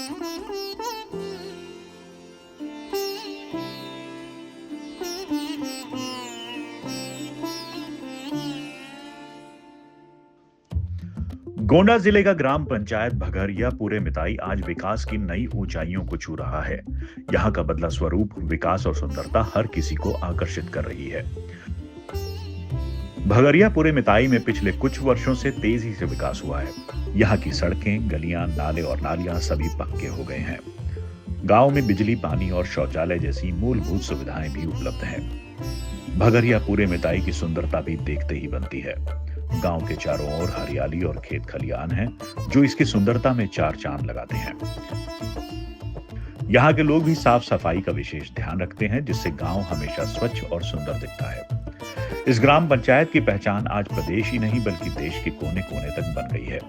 गोंडा जिले का ग्राम पंचायत भगरिया पूरे मिताई आज विकास की नई ऊंचाइयों को छू रहा है। यहाँ का बदला स्वरूप, विकास और सुंदरता हर किसी को आकर्षित कर रही है। भगरिया पूरे मिताई में पिछले कुछ वर्षों से तेजी से विकास हुआ है। यहाँ की सड़कें, गलियां, नाले और नालियां सभी पक्के हो गए हैं। गांव में बिजली, पानी और शौचालय जैसी मूलभूत सुविधाएं भी उपलब्ध हैं। भगरिया पूरे मिताई की सुंदरता भी देखते ही बनती है। गांव के चारों ओर हरियाली और खेत खलियान हैं, जो इसकी सुंदरता में चार चांद लगाते हैं। यहाँ के लोग भी साफ सफाई का विशेष ध्यान रखते हैं, जिससे गांव हमेशा स्वच्छ और सुंदर दिखता है। इस ग्राम पंचायत की पहचान आज प्रदेश ही नहीं बल्कि देश के कोने कोने तक बन गई है,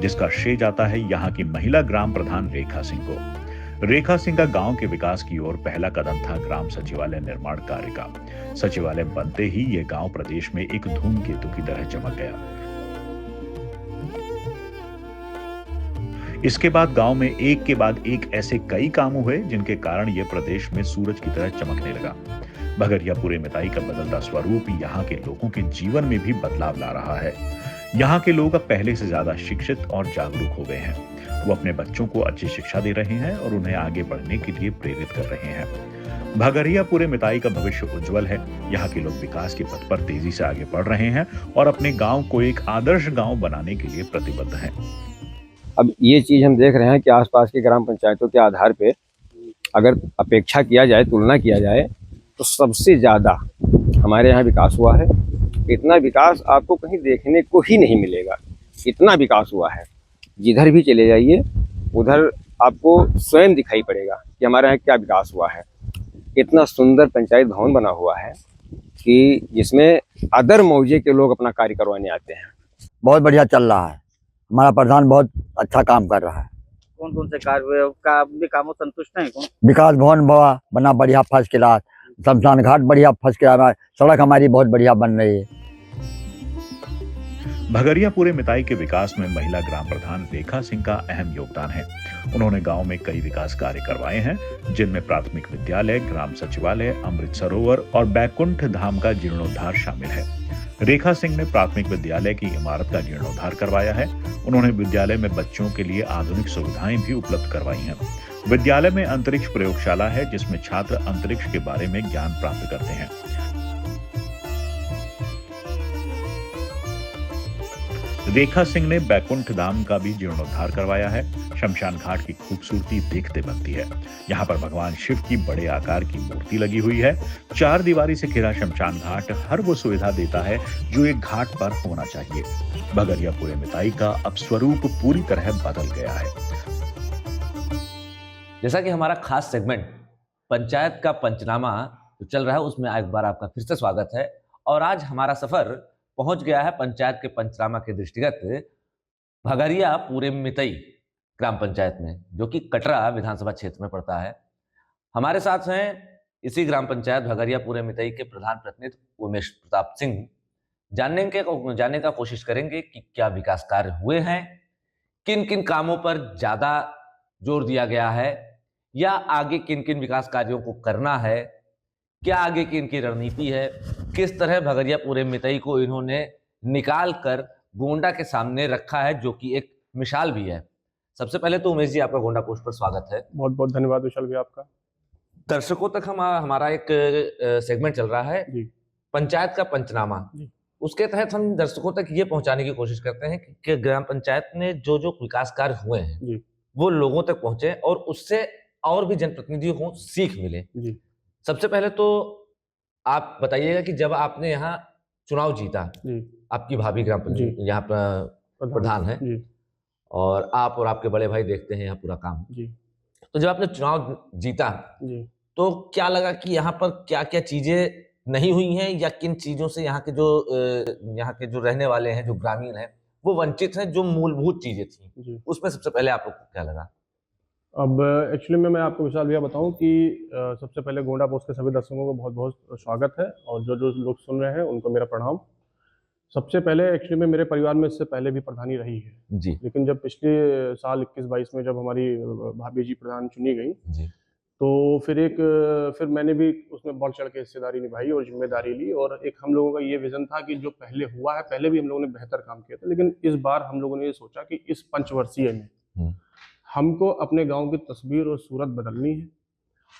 जिसका श्रेय जाता है यहाँ की महिला ग्राम प्रधान रेखा सिंह को। रेखा सिंह का गांव के विकास की ओर पहला कदम था ग्राम सचिवालय निर्माण कार्य का। सचिवालय बनते ही यह गांव प्रदेश में एक धूमकेतु की तरह चमक गया। इसके बाद गांव में एक के बाद एक ऐसे कई काम हुए जिनके कारण यह प्रदेश में सूरज की तरह चमकने लगा। भगरिया पूरे मिताई का बदलता स्वरूप यहाँ के लोगों के जीवन में भी बदलाव ला रहा है। यहाँ के लोग अब पहले से ज्यादा शिक्षित और जागरूक हो गए हैं। वो अपने बच्चों को अच्छी शिक्षा दे रहे हैं और उन्हें आगे बढ़ने के लिए प्रेरित कर रहे हैं। भगरिया पूरे मिताई का भविष्य उज्जवल है। यहाँ के लोग विकास के पथ पर तेजी से आगे बढ़ रहे हैं और अपने गांव को एक आदर्श गांव बनाने के लिए प्रतिबद्ध हैं। अब ये चीज हम देख रहे हैं कि आसपास की ग्राम पंचायतों के आधार पे अगर अपेक्षा किया जाए, तुलना किया जाए, तो सबसे ज्यादा हमारे यहाँ विकास हुआ है। इतना विकास आपको कहीं देखने को ही नहीं मिलेगा, इतना विकास हुआ है। जिधर भी चले जाइए उधर आपको स्वयं दिखाई पड़ेगा कि हमारे यहाँ क्या विकास हुआ है। इतना सुंदर पंचायत भवन बना हुआ है कि जिसमें अदर मौजे के लोग अपना कार्य करवाने आते हैं। बहुत बढ़िया चल रहा है। हमारा प्रधान बहुत अच्छा काम कर रहा है। कौन कौन से कार्य कामों संतुष्ट हैं? कौन? विकास भवन बना बढ़िया फर्स्ट क्लास, शमशान घाट बढ़िया फर्स्ट क्लास, सड़क हमारी बहुत बढ़िया बन रही है। भगरिया पूरे मिताई के विकास में महिला ग्राम प्रधान रेखा सिंह का अहम योगदान है। उन्होंने गांव में कई विकास कार्य करवाए हैं, जिनमें प्राथमिक विद्यालय, ग्राम सचिवालय, अमृत सरोवर और बैकुंठ धाम का जीर्णोद्धार शामिल है। रेखा सिंह ने प्राथमिक विद्यालय की इमारत का जीर्णोद्धार करवाया है। उन्होंने विद्यालय में बच्चों के लिए आधुनिक सुविधाएं भी उपलब्ध करवाई हैं। विद्यालय में अंतरिक्ष प्रयोगशाला है, जिसमें छात्र अंतरिक्ष के बारे में ज्ञान प्राप्त करते हैं। रेखा सिंह ने बैकुंठ धाम का भी जीर्णोद्धार करवाया है। शमशान घाट की खूबसूरती देखते बनती है। यहाँ पर भगवान शिव की बड़े आकार की मूर्ति लगी हुई है। चार दीवारी से घिरा शमशान घाट हर वो सुविधा देता है जो एक घाट पर होना चाहिए। भगरिया पूरे मिताई का अब स्वरूप पूरी तरह बदल गया है। जैसा कि हमारा खास सेगमेंट पंचायत का पंचनामा जो चल रहा है, उसमें एक बार आपका फिर से स्वागत है। और आज हमारा सफर पहुंच गया है पंचायत के पंचनामा के दृष्टिगत भगरिया पूरे मिताई ग्राम पंचायत में, जो कि कटरा विधानसभा क्षेत्र में पड़ता है। हमारे साथ हैं इसी ग्राम पंचायत भगरिया पूरे मिताई के प्रधान प्रतिनिधि उमेश प्रताप सिंह। जानने का कोशिश करेंगे कि क्या विकास कार्य हुए हैं, किन किन कामों पर ज्यादा जोर दिया गया है, या आगे किन किन विकास कार्यों को करना है, क्या आगे की इनकी रणनीति है, किस तरह भगरिया पूरे मिताई को इन्होंने निकाल कर गोंडा के सामने रखा है, जो कि एक मिसाल भी है। सबसे पहले तो उमेश जी, आपका गोंडा पोस्ट पर स्वागत है। बहुत बहुत धन्यवाद विशाल भी आपका। दर्शकों तक हमारा एक सेगमेंट चल रहा है जी। पंचायत का पंचनामा। उसके तहत हम दर्शकों तक ये पहुंचाने की कोशिश करते हैं कि ग्राम पंचायत में जो जो विकास कार्य हुए हैं वो लोगों तक पहुंचे और उससे और भी जनप्रतिनिधियों को सीख मिले। सबसे पहले तो आप बताइएगा कि जब आपने यहाँ चुनाव जीता, आपकी भाभी ग्राम पंचायत यहाँ प्रधान है और आप और आपके बड़े भाई देखते हैं यहाँ पूरा काम, तो जब आपने चुनाव जीता तो क्या लगा कि यहाँ पर क्या क्या चीजें नहीं हुई हैं, या किन चीजों से यहाँ के जो रहने वाले हैं, जो ग्रामीण हैं, वो वंचित हैं, जो मूलभूत चीजें थी, उसमें सबसे पहले आप लोग को क्या लगा? अब एक्चुअली मैं आपको विशाल भैया बताऊं कि सबसे पहले गोंडा पोस्ट के सभी दर्शकों को बहुत बहुत स्वागत है, और जो जो लोग सुन रहे हैं उनको मेरा प्रणाम। सबसे पहले एक्चुअली में मेरे परिवार में इससे पहले भी प्रधानी रही है, जी लेकिन जब पिछले साल 21-22 में जब हमारी भाभी जी प्रधान चुनी गई, जी तो फिर मैंने भी उसमें बढ़ चढ़ के हिस्सेदारी निभाई और जिम्मेदारी ली। और एक हम लोगों का ये विजन था कि जो पहले हुआ है, पहले भी हम लोगों ने बेहतर काम किया था, लेकिन इस बार हम लोगों ने ये सोचा कि इस पंचवर्षीय में हम्म, हमको अपने गांव की तस्वीर और सूरत बदलनी है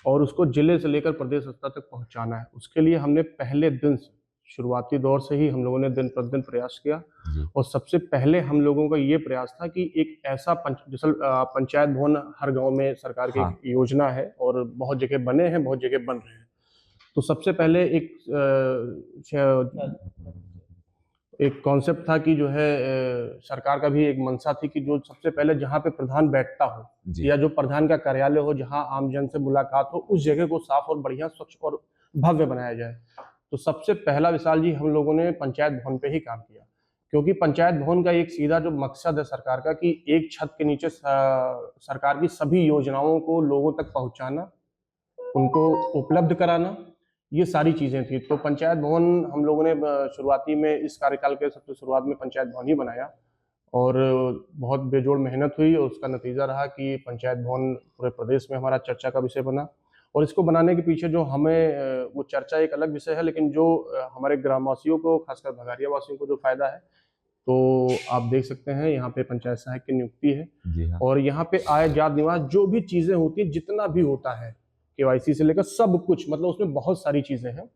और उसको जिले से लेकर प्रदेश स्तर तक पहुंचाना है। उसके लिए हमने पहले दिन से, शुरुआती दौर से ही हम लोगों ने दिन प्रतिदिन प्रयास किया। जी और सबसे पहले हम लोगों का ये प्रयास था कि एक ऐसा पंचायत भवन हर गांव में सरकार की हाँ। एक योजना है और बहुत जगह बने हैं, बहुत जगह बन रहे हैं। तो सबसे पहले एक कॉन्सेप्ट था कि जो है सरकार का भी एक मंशा थी कि जो सबसे पहले जहाँ पे प्रधान बैठता हो जी या जो प्रधान का कार्यालय हो, जहाँ आम जन से मुलाकात हो, उस जगह को साफ और बढ़िया, स्वच्छ और भव्य बनाया जाए। तो सबसे पहला विशाल जी हम लोगों ने पंचायत भवन पे ही काम किया, क्योंकि पंचायत भवन का एक सीधा जो मकसद है सरकार का कि एक छत के नीचे सरकार की सभी योजनाओं को लोगों तक पहुंचाना, उनको उपलब्ध कराना, ये सारी चीजें थी। तो पंचायत भवन हम लोगों ने शुरुआती में इस कार्यकाल के सबसे शुरुआत में पंचायत भवन ही बनाया और बहुत बेजोड़ मेहनत हुई और उसका नतीजा रहा कि पंचायत भवन पूरे प्रदेश में हमारा चर्चा का विषय बना। और इसको बनाने के पीछे जो हमें वो चर्चा एक अलग विषय है, लेकिन जो हमारे ग्रामवासियों को, खासकर भगारिया वासियों को जो फायदा है, तो आप देख सकते हैं यहाँ पे पंचायत सहायक की नियुक्ति है जी हाँ और यहाँ पे आय जात निवास जो भी चीजें होती हैं, जितना भी होता है केवाईसी से लेकर सब कुछ, मतलब उसमें बहुत सारी चीजें हैं।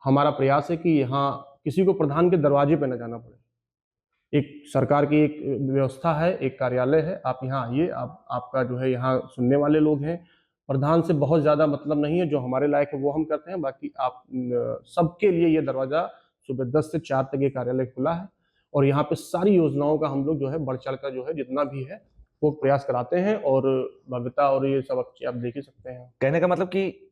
हमारा प्रयास है कि यहाँ किसी को प्रधान के दरवाजे पे न जाना पड़े। एक सरकार की एक व्यवस्था है, एक कार्यालय है, आप यहाँ आइए, आपका जो है यहाँ सुनने वाले लोग हैं। प्रधान से बहुत ज्यादा मतलब नहीं है, जो हमारे लायक है वो हम करते हैं, बाकी आप सबके लिए ये दरवाजा सुबह 10 से 4 तक ये कार्यालय खुला है और यहाँ पे सारी योजनाओं का हम लोग जो है बढ़ चढ़ कर जो है जितना भी है वो प्रयास कराते हैं और भव्यता और ये सब आप देख ही सकते हैं। कहने का मतलब कि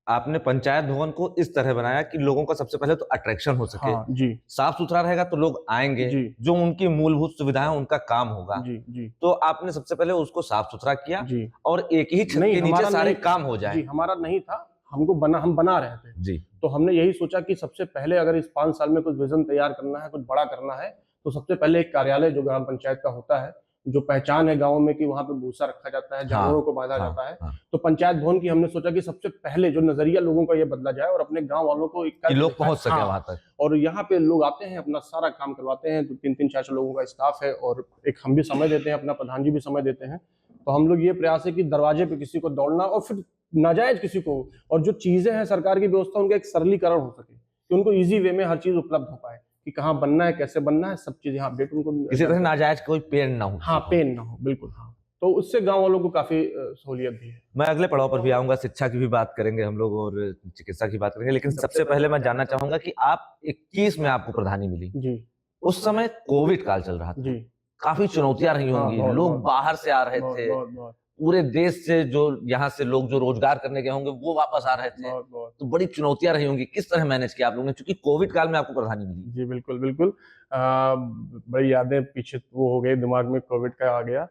आपने पंचायत भवन को इस तरह बनाया कि लोगों का सबसे पहले तो अट्रैक्शन हो सके, हाँ जी साफ सुथरा रहेगा तो लोग आएंगे, जी जो उनकी मूलभूत सुविधाएं उनका काम होगा। जी जी तो आपने सबसे पहले उसको साफ सुथरा किया जी। और एक ही छत नहीं, के नीचे हमारा सारे नहीं- काम हो जी जाए। हमारा नहीं था, हम बना रहे थे। जी तो हमने यही सोचा कि सबसे पहले अगर इस 5 साल में कुछ विजन तैयार करना है, कुछ बड़ा करना है, तो सबसे पहले एक कार्यालय जो ग्राम पंचायत का होता है, जो पहचान है गाँव में कि वहाँ पे भूसा रखा जाता है, जानवरों को बांधा जाता है, हाँ। तो पंचायत भवन की हमने सोचा कि सबसे पहले जो नजरिया लोगों का ये बदला जाए और अपने गांव वालों को एक कि लोग पहुंच सके हाँ, वहां तक। और यहाँ पे लोग आते हैं, अपना सारा काम करवाते हैं। तो 3-3 4-4 लोगों का स्टाफ है और एक हम भी समय देते हैं, अपना प्रधान जी भी समय देते हैं। तो हम लोग ये प्रयास है कि दरवाजे पे किसी को दौड़ना और फिर नाजायज किसी को, और जो चीजें हैं सरकार की व्यवस्था, उनका एक सरलीकरण हो सके कि उनको इजी वे में हर चीज उपलब्ध हो पाए कि कहाँ बनना है, कैसे बनना है, सब चीज यहाँ अपडेट उनको इसी तरह नाजायज कोई पेड़ ना हो। हाँ, पेन ना हो, बिल्कुल। हाँ, तो उससे गांव वालों को काफी सहूलियत भी है। मैं अगले पड़ाव पर भी आऊंगा, शिक्षा की भी बात करेंगे हम लोग और चिकित्सा की बात करेंगे, लेकिन सबसे पहले मैं जानना चाहूंगा कि आप 21 में आपको प्रधानी मिली, जी उस समय कोविड काल चल रहा था, जी काफी चुनौतियां रही हाँ, होंगी, बहुत, लोग बहुत, बाहर से आ रहे बहुत थे, बहुत बहुत पूरे देश से जो यहाँ से लोग जो रोजगार करने गए होंगे वो वापस आ रहे थे, बहुत बहुत तो बड़ी चुनौतियां रही होंगी। किस तरह मैनेज किया आप लोगों ने, क्योंकि कोविड काल में आपको प्रधानी मिली? जी बिल्कुल बिल्कुल। बड़ी यादें पीछे वो हो गई, दिमाग में कोविड का आ गया।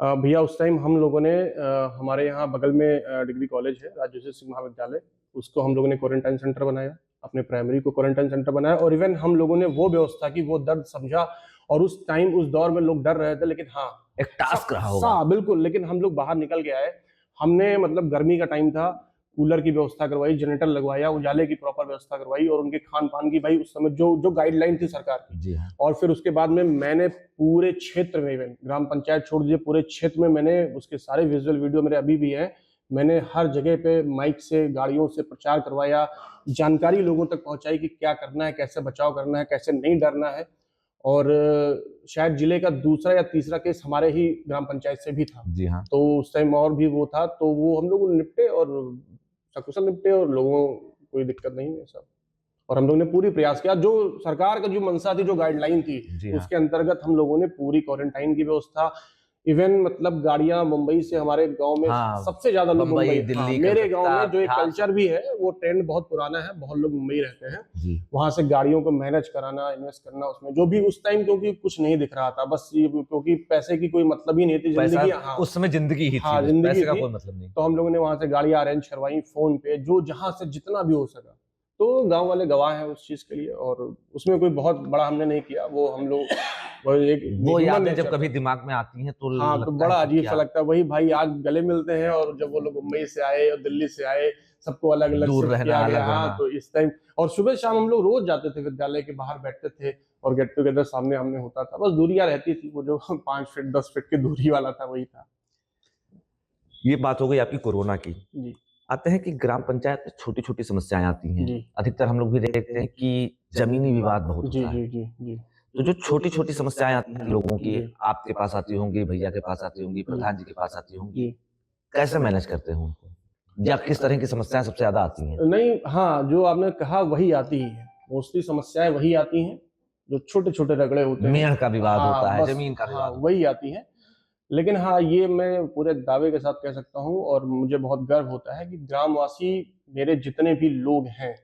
भैया उस टाइम हम लोगों ने हमारे यहाँ बगल में डिग्री कॉलेज है, राजयोषी सिंह महाविद्यालय, उसको हम लोगों ने क्वारंटाइन सेंटर बनाया, अपने प्राइमरी को क्वारंटाइन सेंटर बनाया। और इवन हम लोगों ने वो व्यवस्था की, वो दर्द समझा। और उस टाइम उस दौर में लोग डर रहे थे, लेकिन हाँ एक टास्क रहा होगा। बिल्कुल, लेकिन हम लोग बाहर निकल के आए। हमने मतलब गर्मी का टाइम था, कूलर की व्यवस्था करवाई, जनरेटर लगवाया, उजाले की प्रॉपर व्यवस्था करवाई और उनके खान पान की भाई उस समय जो गाइडलाइन थी सरकार की। जी हाँ। और फिर उसके बाद में मैंने पूरे क्षेत्र में, इवन ग्राम पंचायत छोड़ दीजिए, पूरे क्षेत्र में मैंने उसके सारे विजुअल वीडियो मेरे अभी भी हैं। मैंने हर जगह पे माइक से, गाड़ियों से प्रचार करवाया, जानकारी लोगों तक पहुंचाई कि क्या करना है, कैसे बचाव करना है, कैसे नहीं डरना है। और शायद जिले का दूसरा या तीसरा केस हमारे ही ग्राम पंचायत से भी था। जी हाँ। तो उस टाइम और भी वो था, तो वो हम लोग निपटे और सकुशल निपटे और लोगों को कोई दिक्कत नहीं है सब। और हम लोगों ने पूरी प्रयास किया, जो सरकार का जो मंशा थी, जो गाइडलाइन थी, जी हाँ। उसके अंतर्गत हम लोगों ने पूरी क्वारंटाइन की व्यवस्था, इवन मतलब गाड़ियां मुंबई से हमारे गांव में हाँ, सबसे ज्यादा लोग मुंबई, मुंबई, दिल्ली, हाँ, मेरे गांव कलकत्ता, में जो एक बिहार, कल्चर भी है, वो ट्रेंड बहुत पुराना है, बहुत लोग मुंबई रहते हैं। जी। वहां से गाड़ियों को मैनेज कराना, इन्वेस्ट करना उसमें, जो भी उस टाइम क्योंकि कुछ नहीं दिख रहा था, बस ये क्योंकि पैसे की कोई मतलब ही नहीं थी, पैसा जिंदगी, हाँ, उस समय जिंदगी ही थी, हाँ, बस जिंदगी पैसे का थी। कोई मतलब नहीं। तो हम लोगों ने वहां से गाड़ियां अरेंज करवाई फोन पे, जो जहां से जितना भी हो सका। तो गांव वाले गवाह हैं उस चीज के लिए, और उसमें कोई बहुत बड़ा हमने नहीं किया। वो हम लोग वो एक वो human यादें nature जब है। कभी दिमाग में आती हैं तो हाँ, तो लगता बड़ा है कि अजीब सा क्या लगता है। वही भाई आज गले मिलते हैं, और जब वो लोग मुंबई से आए और दिल्ली से आए, सबको अलग अलग दूर शिफ्ट रहना, किया अलग गया। हाँ, रहना। तो इस टाइम और सुबह शाम हम लोग रोज जाते थे विद्यालय के बाहर, बैठते थे और गेट टुगेदर सामने आमने होता था। बस दूरियां रहती थी, वो जो 5 फीट 10 फीट की दूरी वाला था वही था। ये बात हो गई आपकी कोरोना की। जी आते हैं कि ग्राम पंचायत में छोटी छोटी समस्याएं आती हैं। जी अधिकतर हम लोग भी देखते हैं कि जमीनी विवाद बहुत जी होता है। जी जी जी तो जो छोटी छोटी समस्याएं आती हैं लोगों की, जी। आपके पास आती होंगी, भैया के पास आती होंगी, प्रधान जी के पास आती होंगी, जी कैसे मैनेज करते हैं उनको, या किस तरह की समस्याएं सबसे ज्यादा आती हैं? नहीं, हाँ, जो आपने कहा वही आती ही है। मोस्टली समस्याएं वही आती हैं जो छोटे छोटे रगड़े होते हैं। मेड़ का विवाद हाँ, होता है, बस, जमीन का हाँ, विवाद होता वही आती हैं। लेकिन हाँ, ये मैं पूरे दावे के साथ कह सकता हूँ, और मुझे बहुत गर्व होता है कि ग्रामवासी मेरे जितने भी लोग हैं,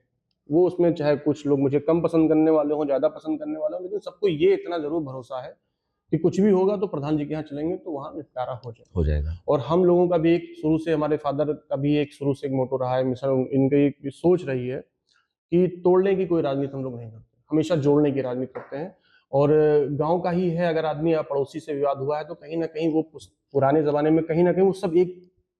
वो उसमें चाहे कुछ लोग मुझे कम पसंद करने वाले हों, ज्यादा पसंद करने वाले हों, लेकिन सबको ये इतना जरूर भरोसा है कि कुछ भी होगा तो प्रधान जी के यहाँ चलेंगे तो वहाँ निपटारा हो जाएगा। हो जाएगा। और हम लोगों का भी एक शुरू से, हमारे फादर का भी एक शुरू से एक मोटो रहा है, मिशन इनकी एक सोच रही है कि तोड़ने की कोई राजनीति हम लोग नहीं करते, हमेशा जोड़ने की राजनीति करते हैं। और गांव का ही है, अगर आदमी या पड़ोसी से विवाद हुआ है तो कहीं ना कहीं वो पुराने जमाने में कहीं ना कहीं वो सब एक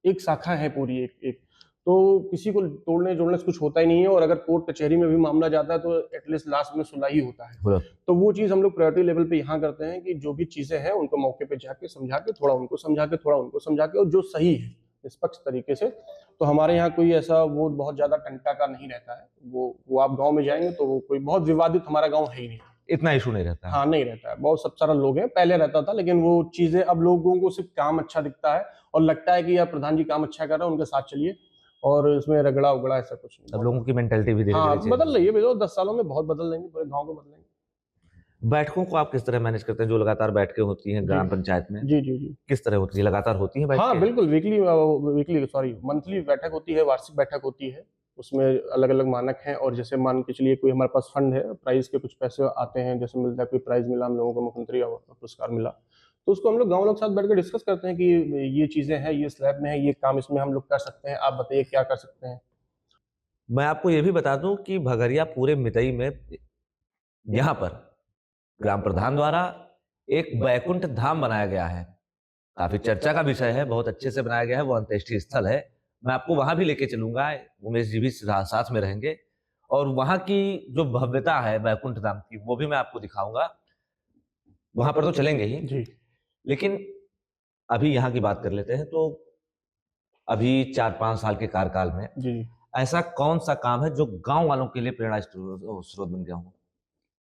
एक शाखा है पूरी, एक एक तो किसी को तोड़ने जोड़ने से कुछ होता ही नहीं है। और अगर कोर्ट कचहरी में भी मामला जाता है तो एटलीस्ट लास्ट में सुलह ही होता है। तो वो चीज हम लोग प्रायोरिटी लेवल पे यहाँ करते हैं कि जो भी चीजें हैं उनको मौके पे जाके समझा के, थोड़ा उनको समझा के, थोड़ा उनको समझा के, और जो सही है निष्पक्ष तरीके से। तो हमारे यहाँ कोई ऐसा वो बहुत ज्यादा टंटा का नहीं रहता है। वो आप गांव में जाएंगे तो वो कोई बहुत विवादित हमारा गांव है ही नहीं। इतना इशू नहीं रहता है। हाँ, नहीं रहता है। बहुत सब सारा लोग हैं, पहले रहता था, लेकिन वो चीजें अब लोगों को सिर्फ काम अच्छा दिखता है और लगता है कि यार प्रधान जी काम अच्छा कर रहे हैं, उनके साथ चलिए, और इसमें रगड़ा उगड़ा ऐसा कुछ नहीं। अब लोगों की मेंटेलिटी भी धीरे हाँ, धीरे बदल रही है भैया, 10 सालों में बहुत बदल देंगे, पूरे गांव को बदलेंगे। बैठकों को आप किस तरह मैनेज करते हैं जो लगातार बैठकें होती हैं ग्राम पंचायत में? जी जी जी। किस तरह होती है, लगातार होती हैं बैठकें? हाँ बिल्कुल, मंथली बैठक होती है, वार्षिक बैठक होती है। उसमें अलग अलग मानक हैं, और जैसे मान के चलिए कोई हमारे पास फंड है, प्राइज के कुछ पैसे आते हैं, जैसे मिलता है, कोई प्राइज मिला हम लोगों को, मुख्यमंत्री पुरस्कार मिला, तो उसको हम लोग गाँव लोग के साथ बैठ कर डिस्कस करते हैं कि ये चीजें हैं, ये स्लैब में है, ये काम इसमें हम लोग कर सकते हैं, आप बताइए क्या कर सकते हैं। मैं आपको ये भी बता दूं कि भगरिया पूरे मितई में यहाँ पर ग्राम प्रधान द्वारा एक बैकुंठ धाम बनाया गया है। काफी चर्चा का विषय है, बहुत अच्छे से बनाया गया है। वो अंत्येष्टि स्थल है। मैं आपको वहां भी लेके चलूंगा, उमेश जी भी साथ में रहेंगे, और वहां की जो भव्यता है बैकुंठ धाम की वो भी मैं आपको दिखाऊंगा। वहां पर तो चलेंगे ही जी। लेकिन अभी यहाँ की बात कर लेते हैं। तो अभी 4-5 साल के कार्यकाल में जी ऐसा कौन सा काम है जो गांव वालों के लिए प्रेरणा स्रोत बन गया हो?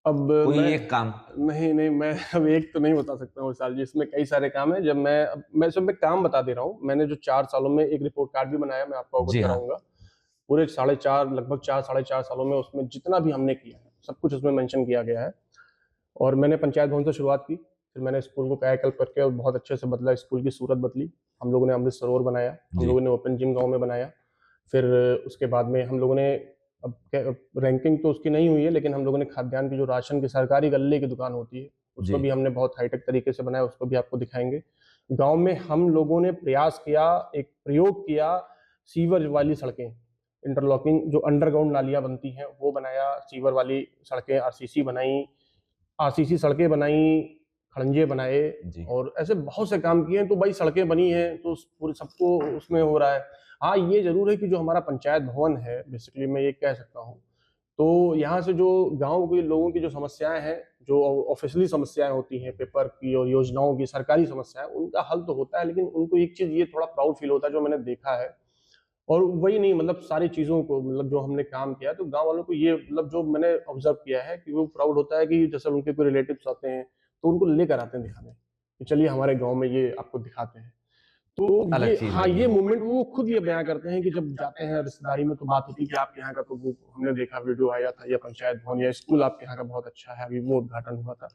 अब कोई मैं एक काम? नहीं, मैं अब एक तो नहीं बता सकता हूँ विशाल जी, इसमें कई सारे काम है। जब मैं सब में काम बता दे रहा हूँ। मैंने जो 4 सालों में एक रिपोर्ट कार्ड भी बनाया, मैं आपको जी अवगत हाँ। कराऊंगा। पूरे 4.5 लगभग 4 सालों में उसमें जितना भी हमने किया है सब कुछ उसमें मेंशन किया गया है। और मैंने पंचायत भवन से शुरुआत की, फिर मैंने स्कूल को कायाकल्प करके और बहुत अच्छे से बदला, स्कूल की सूरत बदली। हम लोगों ने अमृत सरोवर बनाया, हम जी। लोगों ने ओपन जिम गाँव में बनाया। फिर उसके बाद में हम लोगों ने, अब रैंकिंग तो उसकी नहीं हुई है, लेकिन हम लोगों ने खाद्यान्न की, जो राशन की सरकारी गल्ले की दुकान होती है, उसको जी। भी हमने बहुत हाईटेक तरीके से बनाया, उसको भी आपको दिखाएंगे। गांव में हम लोगों ने प्रयास किया, एक प्रयोग किया, सीवर वाली सड़कें, इंटरलॉकिंग जो अंडरग्राउंड नालियां बनती हैं वो बनाया, सीवर वाली सड़कें, आरसीसी बनाई, आरसीसी सड़कें बनाई, खड़ंजे बनाए, जी। और ऐसे बहुत से काम किए हैं। तो भाई सड़कें बनी हैं तो पूरे सबको उसमें हो रहा है। हाँ, ये जरूर है कि जो हमारा पंचायत भवन है, बेसिकली मैं ये कह सकता हूँ, तो यहाँ से जो गांव के लोगों की जो समस्याएं हैं, जो ऑफिशियली समस्याएं होती हैं, पेपर की और योजनाओं की सरकारी समस्याएं, उनका हल तो होता है। लेकिन उनको एक चीज ये थोड़ा प्राउड फील होता है, जो मैंने देखा है। और वही नहीं, मतलब सारी चीजों को, मतलब जो हमने काम किया, तो गांव वालों को ये, मतलब जो मैंने ऑब्जर्व किया है कि वो प्राउड होता है कि जैसे उनके कोई रिलेटिव्स आते हैं तो उनको लेकर आते हैं दिखाने कि चलिए हमारे गांव में ये आपको दिखाते हैं। तो अलग ये, चीज हाँ, है ये मूवमेंट वो खुद ये बयां करते हैं कि जब जाते हैं रिश्तेदारी में तो बात होती है कि आपके यहाँ का तो वो हमने देखा, वीडियो आया था, या पंचायत भवन या स्कूल आपके यहाँ का बहुत अच्छा है, अभी वो उद्घाटन हुआ था।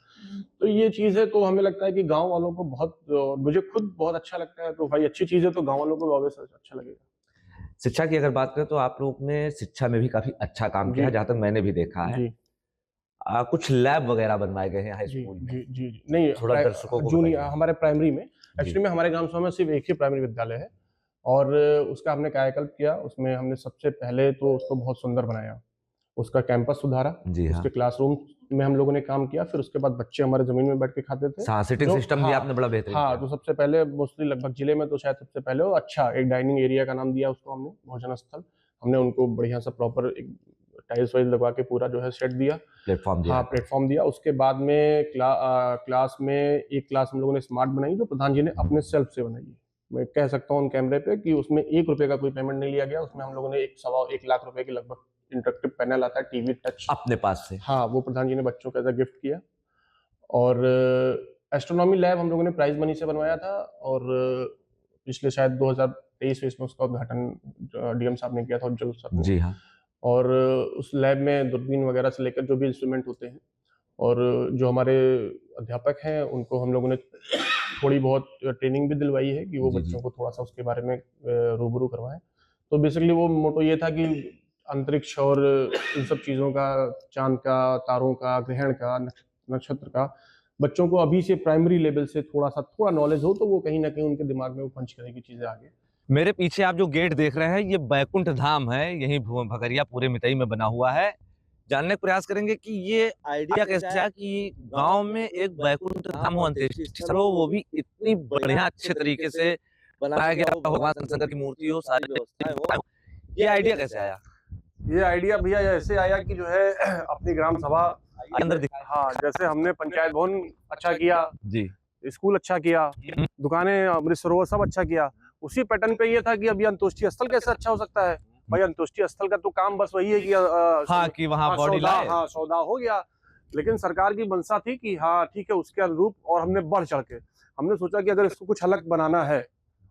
तो ये चीज है, तो हमें लगता है कि गाँव वालों को बहुत, मुझे खुद बहुत अच्छा लगता है। तो भाई अच्छी चीज है तो गाँव वालों को ऑब्वियस अच्छा लगेगा। शिक्षा की अगर बात करें तो आप लोग ने शिक्षा में भी काफी अच्छा काम किया है, जी। जहां तक मैंने भी देखा है। जी कुछ लैब वगैरह बनवाए गए हैं हाई जी स्कूल में। जी जी जी। नहीं, थोड़ा दर्शकों को जूनियर बताइए। हमारे प्राइमरी में, एक्चुअली में हमारे गांव सभा में सिर्फ एक ही प्राइमरी विद्यालय है, और उसका हमने कायाकल्प किया। उसमें हमने सबसे पहले तो उसको बहुत सुंदर बनाया। उसका कैंपस सुधारा, जी हाँ। उसके क्लासरूम में हम लोगों ने काम किया। फिर उसके बाद बच्चे हमारे जमीन में बैठ के खाते थे। हाँ, सिटिंग जो- सिस्टम भी हाँ, आपने बड़ा बेहतरीन हाँ, किया। तो सबसे पहले मोस्टली लगभग जिले में तो शायद सबसे पहले वो अच्छा एक डाइनिंग एरिया का नाम दिया उसको हमने, भोजन स्थल। हमने उनको बढ़िया सा प्रॉपर एक टाइल्स वाइल्स लगवा के पूरा जो है सेट दिया, प्लेटफॉर्म दिया। हाँ प्लेटफॉर्म दिया। उसके बाद में क्लास में एक क्लास हम लोगों ने स्मार्ट बनाई, जो प्रधान जी ने अपने सेल्फ से बनाई है। मैं कह सकता हूँ कैमरे पे कि उसमें 1 रुपए का कोई पेमेंट नहीं लिया गया। उसमें हम लोगों ने 1.25 लाख रुपए की लगभग इंटरेक्टिव पैनल आता है, टीवी टच, अपने पास से। हाँ, वो प्रधान जी ने बच्चों को एज अ गिफ्ट किया। और एस्ट्रोनॉमी लैब हम लोगों ने प्राइज मनी से बनवाया था, और पिछले शायद 2023 में उसका उद्घाटन डीएम साहब ने किया था, उज्जवल साहब ने। जी हाँ। और उस लैब में दूरबीन वगैरह से लेकर जो भी इंस्ट्रूमेंट होते हैं, और जो हमारे अध्यापक हैं उनको हम लोगों ने थोड़ी बहुत ट्रेनिंग भी दिलवाई है कि वो जी, बच्चों जी। को थोड़ा सा उसके बारे में रूबरू करवाएं। तो बेसिकली वो मोटो ये था कि अंतरिक्ष और इन सब चीज़ों का, चांद का, तारों का, ग्रहण का, नक्षत्र का, बच्चों को अभी से प्राइमरी लेवल से थोड़ा नॉलेज हो, तो वो कहीं ना कहीं उनके दिमाग में वो पंच करेगी चीज़ें आगे। मेरे पीछे आप जो गेट देख रहे हैं, ये बैकुंठ धाम है, यही भगरिया पूरे मितई में बना हुआ है। जानने का प्रयास करेंगे कि ये आइडिया कैसे आया कि गांव में एक बैकुंठ धाम हो, अंत्येष्टि स्थल हो, वो भी इतनी बढ़िया अच्छे तरीके से बनाया गया हो, भगवान शंकर की मूर्ति हो, सारी व्यवस्थाएं हो। ये आइडिया कैसे आया? ये आइडिया भैया ऐसे आया कि जो है अपनी ग्राम सभा अंदर दिखा। हाँ, जैसे हमने पंचायत भवन अच्छा किया, जी। स्कूल अच्छा किया, दुकानें, अमृत सरोवर सब अच्छा किया, उसी पैटर्न पे ये था कि अभी अंतोष्टि स्थल कैसे अच्छा हो सकता है। भाई अंतोष्टि स्थल का तो काम बस वही है कि हाँ, कि वहाँ बॉडी सौदा, लाए। हाँ सौदा हो गया। लेकिन सरकार की मंशा थी कि हाँ ठीक है, उसके अनुरूप, और हमने बढ़ चढ़ के हमने सोचा कि अगर इसको कुछ अलग बनाना है,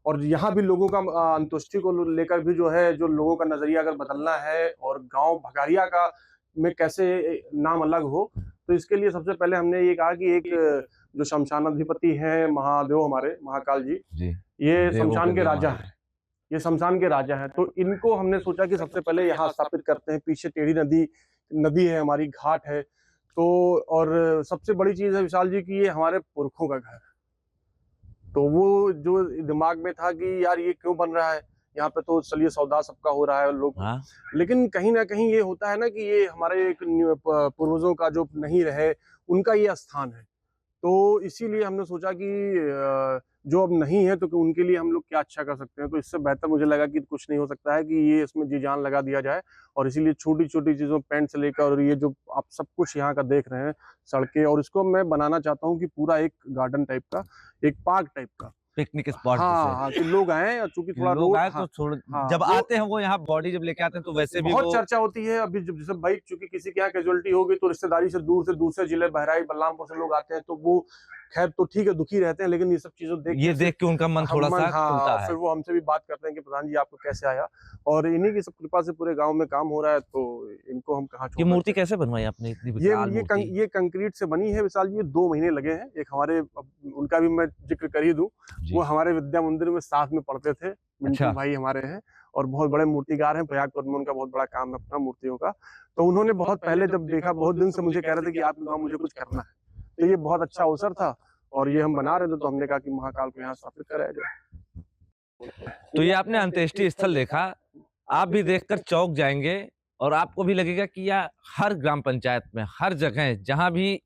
और यहाँ भी लोगों का अंतोष्टि को लेकर भी जो है, जो लोगों का नजरिया अगर बदलना है, और गांव भगारिया का में कैसे नाम अलग हो, तो इसके लिए सबसे पहले हमने ये कहा कि एक जो शमशानाधिपति हैं महादेव हमारे महाकाल जी, ये शमशान के राजा हैं, ये शमशान के राजा हैं। तो इनको हमने सोचा कि सबसे पहले यहाँ स्थापित करते हैं। पीछे टेढ़ी नदी है हमारी, घाट है। तो और सबसे बड़ी चीज है विशाल जी की ये हमारे पुरखों का घर है। तो वो जो दिमाग में था कि यार ये क्यों बन रहा है यहाँ पे, तो चलिए सौदा सबका हो रहा है लोग, हाँ। लेकिन कहीं ना कहीं ये होता है ना कि ये हमारे एक पूर्वजों का जो नहीं रहे, उनका ये स्थान है। तो इसीलिए हमने सोचा कि जो अब नहीं है तो कि उनके लिए हम लोग क्या अच्छा कर सकते हैं। तो इससे बेहतर मुझे लगा कि कुछ नहीं हो सकता है कि ये इसमें जी जान लगा दिया जाए। और इसीलिए छोटी छोटी चीज़ों, पेंट से लेकर, और ये जो आप सब कुछ यहाँ का देख रहे हैं, सड़कें, और इसको मैं बनाना चाहता हूँ कि पूरा एक गार्डन टाइप का, एक पार्क टाइप का, पिकनिक स्पॉट। हाँ, कि लोग आए, और चूंकि थोड़ा लोग आए हाँ, तो छोड़, हाँ, जब वो- आते हैं वो यहाँ बॉडी जब लेके आते हैं तो वैसे भी बहुत वो चर्चा होती है अभी। जब जैसे भाई चूंकि किसी के यहाँ कैजुअलिटी होगी तो रिश्तेदारी से दूसरे जिले, बहराइच, बलरामपुर से लोग आते हैं, तो वो खैर तो ठीक है, दुखी रहते हैं, लेकिन ये सब चीजों ये देख के उनका मन थोड़ा सा खुलता है। फिर वो हमसे भी बात करते हैं कि प्रधान जी आपको कैसे आया, और इन्हीं की सब कृपा से पूरे गांव में काम हो रहा है। तो इनको हम कहाँ ये मूर्ति कैसे बनवाई आपने, इतनी विशाल मूर्ति? ये कंक्रीट से बनी है विशाल जी। ये 2 महीने लगे हैं। एक हमारे, उनका भी मैं जिक्र कर ही दूं, वो हमारे विद्या मंदिर में साथ में पढ़ते थे, मिंटू भाई हमारे हैं, और बहुत बड़े मूर्तिकार हैं। प्रयागपुर में उनका बहुत बड़ा काम है अपना मूर्तियों का। तो उन्होंने बहुत पहले जब देखा, बहुत दिन से मुझे कह रहे थे कि आपके गाँव मुझे कुछ करना है, तो ये बहुत अच्छा अवसर था, और ये हम बना रहे थे। तो हमने कहा कि महाकाल को यहाँ स्थापित कराया जाए। तो ये आपने अंत्येष्टि स्थल देखा, आप भी देखकर चौंक जाएंगे, और आपको भी लगेगा कि यह हर ग्राम पंचायत में, हर जगह जहां भी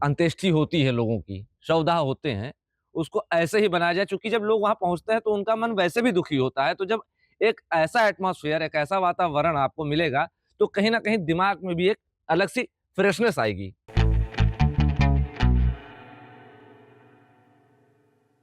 अंत्येष्टि होती है, लोगों की शवदाह होते हैं, उसको ऐसे ही बनाया जाए। क्योंकि जब लोग वहां पहुंचते हैं तो उनका मन वैसे भी दुखी होता है। तो जब एक ऐसा एटमॉस्फेयर, एक ऐसा वातावरण आपको मिलेगा, तो कहीं ना कहीं दिमाग में भी एक अलग सी फ्रेशनेस आएगी।